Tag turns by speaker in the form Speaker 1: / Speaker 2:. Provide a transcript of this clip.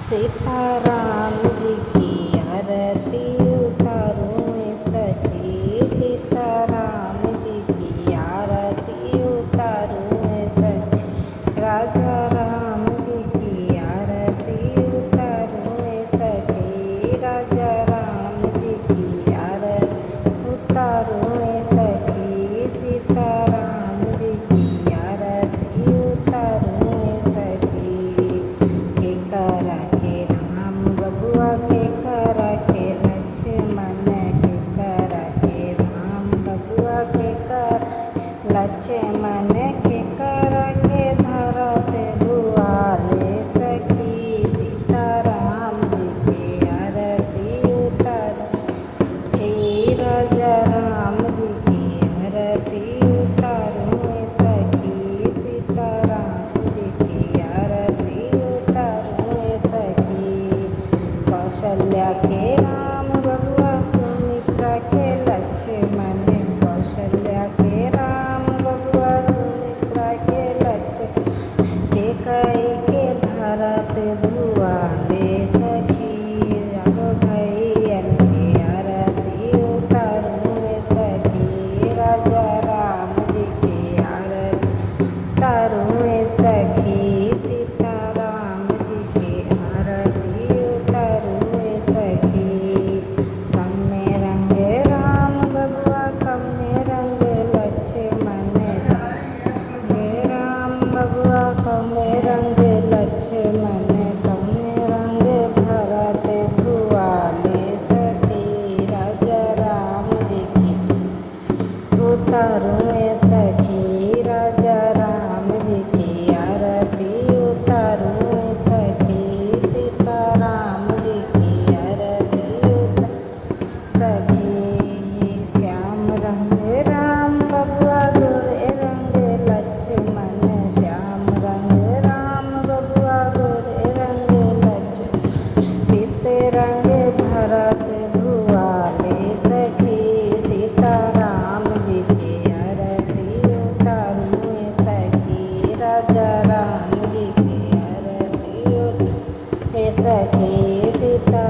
Speaker 1: सीताराम जी की आरती उतारूं सखी, सीताराम जी की आरती उतारूं सखी, राजा राम जी की आरती उतारूं सखी, राजा राम जी की आरती उतारूं सखी, सीताराम जी की आरती उतारूं सखी। के करा के राम बबुआ के करा के लक्ष्मण, के करा के राम बबुआ के कर लक्ष्मण, के करा के भरत बुआले सखी, सीताराम जी की आरती उतार के, राजा राम जी की आरती उतारूं सखी, सीताराम जी की आरती उतारूं सखी। कौशल्या के राम बबुआ सुमित्रा के लक्ष्मण, कौशल्या के राम बबुआ सुमित्रा के लक्ष्मण, के कई के भरत भुआले सखी, राघव भैयन की आरती उतारूं सखी, राजा राम जी की आरती उतारूं सखी, सीताराम जी की आरती उतारूं सखी। कमने रंग राम बबुआ कमने रंग लक्ष्मण, कमने राम बबुआ कमने रंग लक्ष्मण, कमने रंग भरत भुआले सखी, राजा राम जी की उतारूं सखी, राजा राम जी की आरती उतारूं सखी, सीताराम जी की आरती उतारूं सखी। श्याम रंग राम बबुआ गोरे रंग लक्ष्मण, श्याम रंग राम बबुआ गोरे रंग लक्ष्मण, पीते रंग भरत भुआले सखी, सीताराम जी की आरती उतारूं सखी, राजा राम जी की आरती उतारूं सखी, सीता